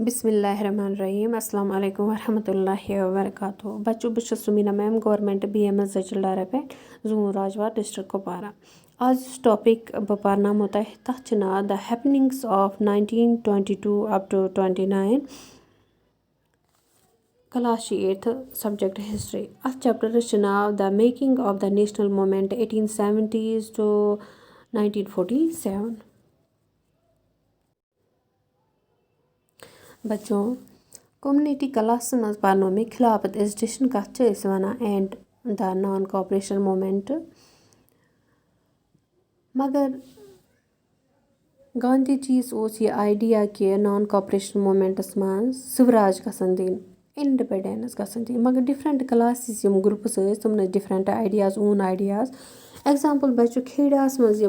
बिस्मिल्लाहिर्रहमानिर्रहीम अस्सलाम वालेकुम वरहमतुल्लाहि वबरकातुहू बच्चों बस सुमीना मैम गवर्नमेंट BMS जचलदारा पे जून राजवार डिस्ट्रिक्ट कुपवारा आज टॉपिक बह परनामो तह तथ नाव the happenings of 1922 up to 29 class 8th subject history अथ चैप्टर नाव the making of the national movement 1870s to 1947 बच्चों कम्युनिटी क्लास मज पढ़ो में खिलाफत एजिटेशन कत one and the non cooperation movement मगर गांधी जीस यह आइडिया कि नॉन कॉपरेशन मूवमेंटस मज स्वराज गसन दिन इंडिपेंडेंस गसन दिन मगर डिफरेंट क्लासेस ग्रुप्स तमन different ideas own ideas example बच्चों खेड़ास मज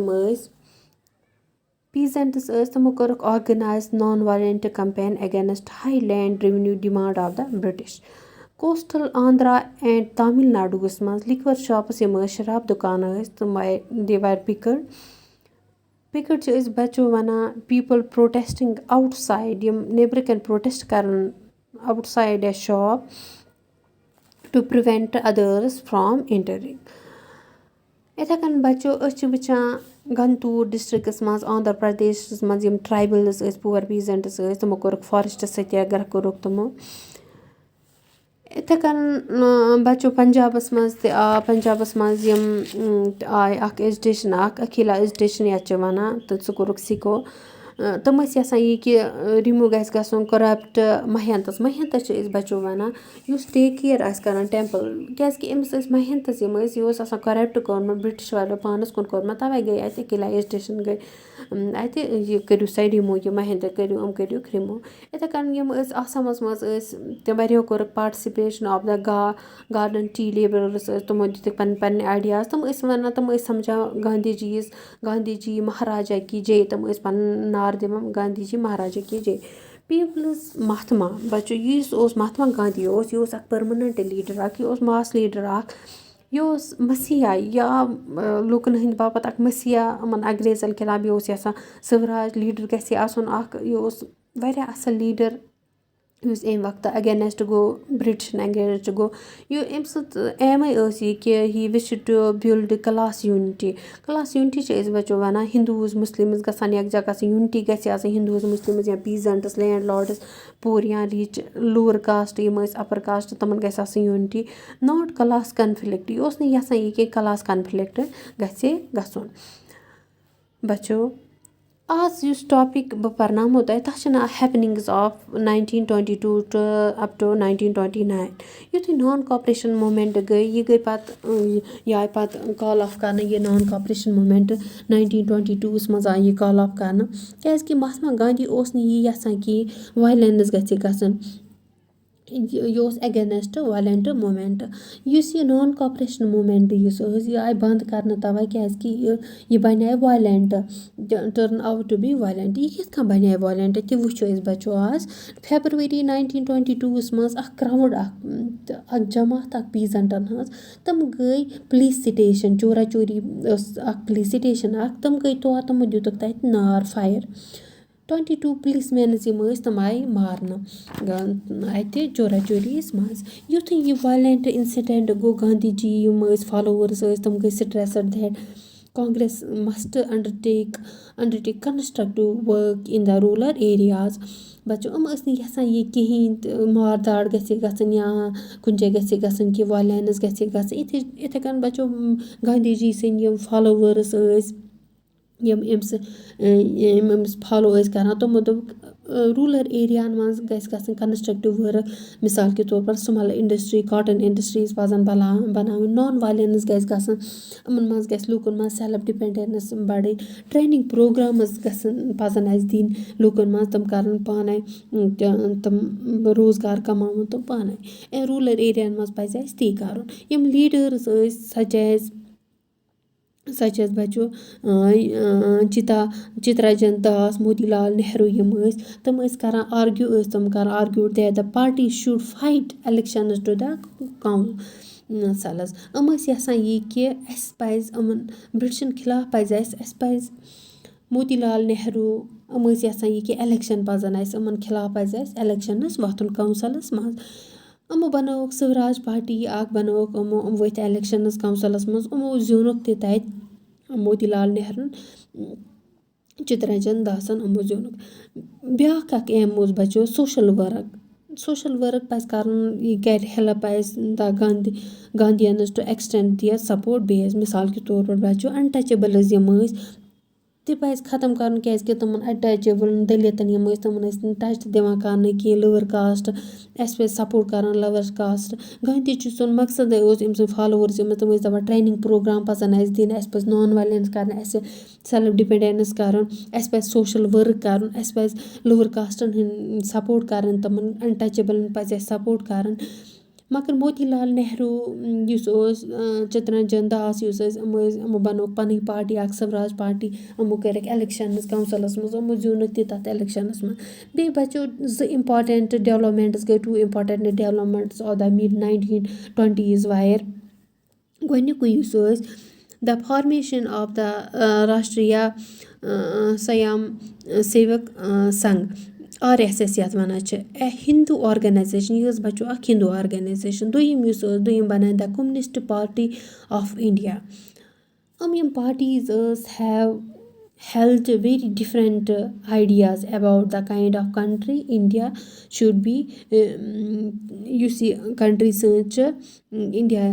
पीजेंट्स तमो कर्क organise non violent campaign against high land revenue demand of the British coastal Andhra and Tamil Nadu मज लिक्वर शॉप्स शराब दुकान तम दे वर पिकट बच्चों वनान पीपल प्रोटेस्टिंग आउटसाइड नेबर कन प्रोटेस्ट कर outside a shop to prevent others from entering इथे कन बच्चों वचान गंतूर डिस्ट्रिक्स मज आंध्र प्रदेश मज ट्राइबल्स पुअर पीजेंट्स तमो कर्क फॉरेस्ट सत्याग्रह कर्क तमो इथे कन बच्चों पंजाबस मज पंजाबस मज आय एजिटेशन अखिला एजिटेशन ये वनान तो सह कर्क सिको तम यसान यह कि रिमूव गसन करप्ट महंतस बच्चों वनान टेक केयर कर टेम्पल क्या अमिस महंतस यह करप्ट कर्म ब्रिटिश वालों पानस कुन कर्म तवे गई अत किला एजिटेशन गई अत यह करू सा रिमूव यह महंत करू रिमूव इथे कन आसामस मज वारियों कर्क participation of the garden tea labourers तमो दिख पन आइडियाज तम वन तम समझा गांधी जी महाराजा की जय तम पन नार दिवान गांधी जी महाराजा की जय पीपल्स महात्मा बच्चों यह महात्मा गांधी यह परमानेंट लीडर यह मास लीडर यह मसीहा या लूकन हंद बापत मसीहा अमन अंग्रेजन खिलाफ यह स्वराज लीडर गया असल लीडर अमे वक्त अगेंस्ट गो ब्रिटिश अगेंस्ट गो अम एम यह कि he wish to build class unity बच्चों वनान हिंदूज मुस्लिम्स गसान यकजा गसन यूनिटी गि हिंदूज मुस्लिम्स या पीजेंट्स लैंड लॉर्ड्स पुअर या rich lower caste upper caste तमन गि यूनिटी नॉट क्लास कन्फ्लिक्ट यह यसान यह कि क्लास कन्फ्लिक्ट गसन बच्चों आज इस टॉपिक बह परनामो तथ नाव happenings of 1922 to up to 1929 युथु नॉन कॉपरेशन मूवमेंट गई यह गई यह आय पत कॉल ऑफ कर यह नॉन कॉपरेशन मूवमेंट 1922 मज आय यह कॉल ऑफ कर क्या महात्मा गांधी यह यसान कि वायलेंस गसन यह अगेंस्ट वायलेंट मूवमेंट यह नॉन कॉपरेशन मूवमेंट यह आय बंद कर तवे क्या यह बने violent turn out to be violent यह कित बने वायलेंट तह वो बच्चों आज फेब्रुवरी 1922 मज क्राउड जमात पीजेंटन हज तम गई पुलिस स्टेशन चोरा चोरी पुलिस स्टेशन तम गई तौर तमो दितुक तत नार फायर 22 पुलिस मैनस तम आय मारन अत चोरा चोरीस मज युथ यह वायलेंट इंसिडेंट गो गांधी जी फॉलोवर्स तम गई stressed that Congress must undertake constructive work in the rural areas बच्चों यसान यह कहें मार दाड़ गसन या कुछ जगह गसन कि वायलेंस इथे कन बच्चों गांधी जी सद फॉलोवर्स अम्स फॉलो कर तमो दोप रूरल एरिया मज गसन कंस्ट्रक्टिव वर्क मिसाल के तौर पर स्मॉल इंडस्ट्री कॉटन इंडस्ट्रीज पजन बना नॉन वायलेंस गसन अमन मज गस लूकन मज सेल्फ डिपेंडेंस बढ़ ट्रेनिंग प्रोग्राम्स गसन पजन अस दिन लूकन मज तम कर पाने तम रोजगार कमावन तम पाने रूरल एरिया मज पज अस ती कर यम लीडर्स सच एज बच्चों चितरंजन दास मोतीलाल नेहरू तम कर argue that the party should fight elections to the councils यसान यह कि अस पज ब्रिटिशन खिलाफ पज موتی لال نہروٗ یِم ٲسۍ یَژھان یہِ کہِ اٮ۪لٮ۪کشَن پَزَن اَسہِ یِمَن خِلاف پَزِ اَسہِ اٮ۪لٮ۪کشَنَس وۄتھُن کاوُنسَلَس منٛز یِمو بَنٲوٕکھ سِوراج پارٹی اَکھ بَنٲوٕکھ یِم ؤتھۍ اٮ۪لٮ۪کشَنَس کاوُنسَلَس منٛز یِمو زیوٗنُکھ تہِ تَتہِ موتی لال نہروٗن چِترنجن داسَن یِمو زیوٗنُکھ بیٛاکھ اَکھ ایم اوس بَچو سوشَل ؤرٕک پَزِ کَرُن یہِ کَرِ ہٮ۪لٕپ اَسہِ دَ گاندِیَنٕز ٹُو ایٚکسٹٮ۪نٛڈ دِیَر سَپوٹ بیٚیہِ مِثال کے طور پر بَچو اَنٹَچیبٕلٕز یِم ٲسۍ تہِ پَزِ ختم کَرُن کیٛازِکہِ تِمَن اَٹیچیبٕل دٔلِتَن یِم ٲسۍ تِمَن ٲسۍ نہٕ ٹَچ تہِ دِوان کَرنہٕ کینٛہہ لووَر کاسٹ اَسہِ پَزِ سَپوٹ کَرُن لووَر کاسٹ گاندھی جی سُنٛد مقصدٕے اوس أمۍ سٕنٛدۍ فالووٲرٕس یِم تِم ٲسۍ دَپان ٹرٛینِنٛگ پرٛوگرام پَزَن اَسہِ دِنۍ اَسہِ پَزِ نان وایلٮ۪نٕس کَرٕنۍ اَسہِ سٮ۪لٕف ڈِپٮ۪نڈٮ۪نٕس کَرُن اَسہِ پَزِ سوشَل ؤرٕک کَرُن اَسہِ پَزِ لووَر کاسٹَن ہٕنٛدۍ سَپوٹ کَرٕنۍ تِمَن اَنٹَچیبٕلَن پَزِ اَسہِ سَپوٹ کَرُن مگر موتی لال نہروٗ یُس اوس چِترنجن داس یُس ٲسۍ یِمو بَنووُکھ پَنٕنۍ پارٹی اَکھ سِوراج پارٹی یِمو کٔرِکھ اٮ۪لٮ۪کشَنٕز کاوُنسَلَس منٛز یِمو زیوٗنُکھ تہِ تَتھ اٮ۪لٮ۪کشَنَس منٛز بیٚیہِ بَچو 2 اِمپاٹَنٛٹ ڈٮ۪ولَپمٮ۪نٛٹٕس گٔے 2 important developments of the mid 1920s وَیَر گۄڈنیُکُے یُس ٲسۍ the formation of the Rashtriya Swayam Sevak Sangh RSS یَتھ وَنان چھِ ہِندوٗ آرگنایزیشَن یہِ ٲس بَچو اَکھ ہِندوٗ آرگنایزیشَن دوٚیِم یُس ٲس دوٚیِم بَنایہِ دَ کوٚمنِسٹ پارٹی آف اِنڈیا یِم parties have held very different ideas about the kind of country India should be یُس یہِ کَنٹرٛی سٲنۍ چھِ اِنڈیا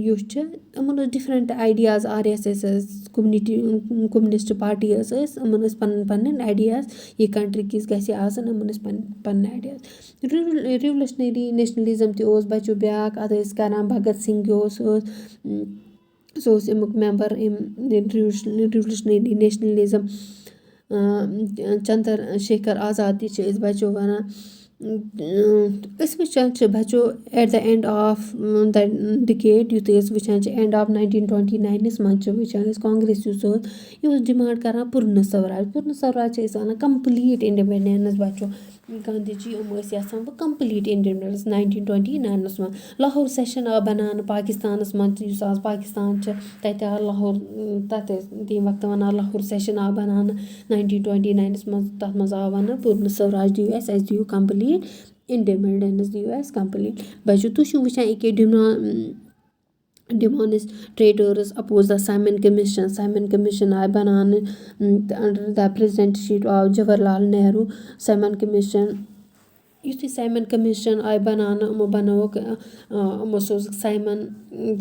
یُس چھِ یِمَن ٲس ڈِفرَنٹ آیڈیاز RSS ٲس کوٚمنِسٹ پارٹی ٲسۍ یِمَن ٲسۍ پَنٕنۍ آیڈیاز یہِ کَنٹرٛی کِژھ گژھِ آسٕنۍ یِمَن ٲسۍ پَنٕنۍ آیڈیاز ریولیوٗشنٔری نیشنَلِزم تہِ اوس بَچو بیٛاکھ اَتھ ٲسۍ کَران بھگت سِنٛگھ اوس سُہ اوس اَمیُک member revolutionary nationalism Chandra Shekhar Azad تہِ چھِ أسۍ بَچو وَنان أسۍ وٕچھان چھِ بَچو at the end of the decade یُتھُے أسۍ وٕچھان چھِ اینٛڈ آف 1929 منٛز چھِ وٕچھان أسۍ کانگرٮ۪س یُس اوس یہِ اوس ڈِمانٛڈ کَران پوٗرنہٕ سوراج چھِ أسۍ وَنان کَمپٕلیٖٹ اِنڈِپٮ۪نڈٮ۪نٕس بَچو گاندھی جی یِم ٲسۍ یَژھان بہٕ کَمپٕلیٖٹ اِنڈِپٮ۪نڈٮ۪نٕس 1929 منٛز لاہور سٮ۪شَن آو بَناونہٕ پاکِستانَس منٛز یُس آز پاکِستان چھِ تَتہِ آو لاہور تَتھ ٲسۍ تَمہِ وقتہٕ وَنان لاہور سٮ۪شَن آو بَناونہٕ 1929 منٛز تَتھ منٛز آو وَننہٕ پوٗرنہٕ سوراج دِیِو اَسہِ دِیِو کَمپٕلیٖٹ اِنڈِپٮ۪نڈٮ۪نٕس دِیِو اَسہِ کَمپٕلیٖٹ بَچو تُہۍ چھِو وٕچھان أکیٛاہ ڈِمانِسٹریٹٲرٕز اَپوز دَ سایمَن کٔمِشَن آیہِ بَناونہٕ under the presidentship of Jawahar Lal Nehru Simon Commission یُتھُے سایمَن کٔمِشَن آیہِ بَناونہٕ یِمو بَنٲوٕکھ یِمو سوزُکھ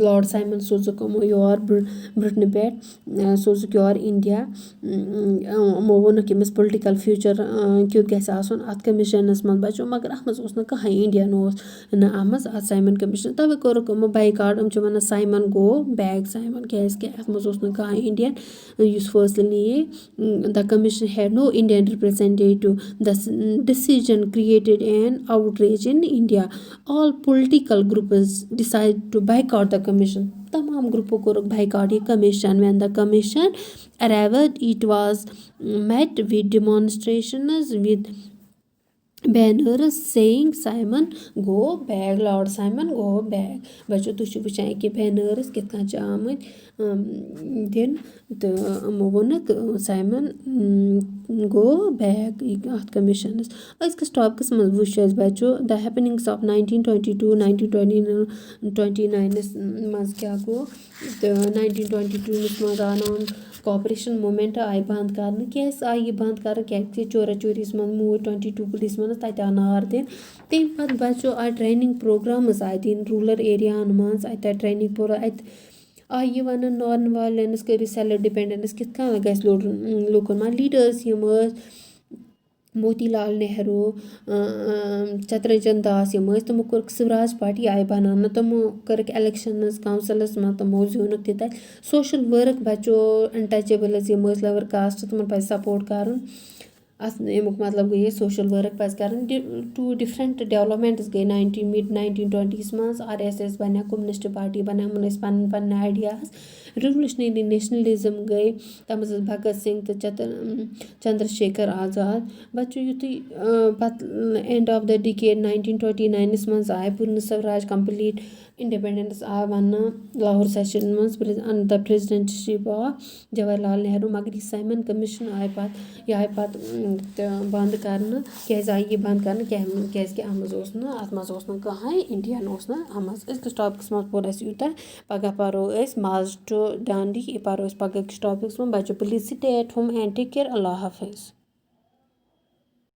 لارڈ سایمَن سوزُکھ یِمو یور برٛٹنہٕ پٮ۪ٹھ سوزُکھ یور اِنڈیا یِمو ووٚنُکھ أمِس پُلٹِکَل فیوٗچَر کیُتھ گژھِ آسُن اَتھ کٔمِشَنَس منٛز بَچو مگر اَتھ منٛز اوس نہٕ کٕہٕنۍ اِنڈیَن اوس نہٕ اَتھ منٛز اَتھ سایمَن کٔمِشَن تَوَے کوٚرُکھ یِمو بایکاٹ یِم چھِ وَنان سایمَن گو بیک سایمَن کیٛازِکہِ اَتھ منٛز اوس نہٕ کٕہٕنۍ اِنڈیَن یُس فٲصلہٕ نِیے the commission had no Indian representative the decision created an outrage in India. All political groups decided to boycott the commission. تمام گرُپو کوٚرُکھ بایکاٹ یہِ commission when the commission arrived it was met with demonstrations with banners saying Simon go back Lord Simon go back بَچو تُہۍ چھِو وٕچھان أکیٛاہ بینٲرٕس کِتھ کٔنۍ چھِ آمٕتۍ دِنہٕ تہٕ یِمو ووٚنُکھ سایمَن گو بیک اَتھ کٔمِشَنَس أزکِس ٹاپِکَس منٛز وٕچھ اَسہِ بَچو دَ ہیپنِنٛگٕس آف 1922 1929 منٛز کیٛاہ گوٚو تہٕ 1922 منٛز آو نان کاپریشَن موٗمٮ۪نٛٹ آیہِ بنٛد کَرنہٕ کیٛازِ آیہِ یہِ بنٛد کَرنہٕ کیٛازِکہِ چورا چوریَس منٛز موٗدۍ 22 پُلیٖس منٛز تَتہِ آو نار دِنہٕ تمہِ پَتہٕ بَچو آیہِ ٹرٛینِنٛگ پرٛوگرامٕز آیہِ دِنہٕ روٗلَر ایریاہَن منٛز اَتہِ آیہِ ٹرٛینِنٛگ اَتہِ آیہِ یہِ وَنان نان وایلٮ۪نٕس کٔرِو سٮ۪لٕف ڈِپٮ۪نڈٮ۪نٕس کِتھ کٔنۍ گژھِ لوٗکَن منٛز لیٖڈٲرٕس یِم ٲسۍ موتی لال نہروٗ چترنجن داس یِم ٲسۍ تِمو کوٚرُکھ سِوراج پارٹی آیہِ بَناونہٕ تِمو کٔرٕکھ اٮ۪لٮ۪کشَنٕز کاوُنسَلَس منٛز تِمو زیوٗنُکھ تہِ تَتہِ سوشَل ؤرٕک بَچو اَنٹَچیبٕلٕز یِم ٲسۍ لووَر کاسٹ تِمَن پَزِ سَپوٹ کَرُن اَتھ اَمیُک مطلب گٔے سوشَل ؤرٕک پَزِ کَرٕنۍ 2 ڈِفرَنٛٹ ڈٮ۪ولَپمٮ۪نٛٹٕس گٔے مِڈ 1920s منٛز RSS بَنیو کوٚمنِسٹ پارٹی بَنیو یِمَن ٲسۍ پَنٕنۍ آیڈیاز रिवोल्यूशنरी नेशनलिزम गई तَتھ منٛز ٲس بھگت سنگھ تہٕ چندرشیکھر آزاد پَتہٕ چھُ یُتھُے پَتہٕ اینڈ آف دَ ڈِکیڈ 1929 منٛز آے پوٗرنہٕ سوراج کَمپلیٖٹ اِنڈِپینڈنس آو وَننہٕ لاہور سیشن منٛز د پریزڈنٹشِپ آف جواہر لال نہروٗ مگر یہِ سایمن کٔمِشن آے پَتہٕ یہِ آے پَتہٕ بنٛد کَرنہٕ کیٛازِ آیہِ یہِ بنٛد کَرنہٕ کیٛازِکہِ اَتھ منٛز اوس نہٕ کٕہٕنۍ اِنڈیَن اوس نہٕ اَتھ منٛز أزکِس ٹاپِکَس منٛز پوٚر اَسہِ یوٗتاہ پَگاہ پَرو أسۍ مارٕچ ٹُو ڈانڈی یہِ پَرو أسۍ پَگاہ کِس ٹاپِکَس منٛز بَچو please stay at home and take care اللہ حافِظ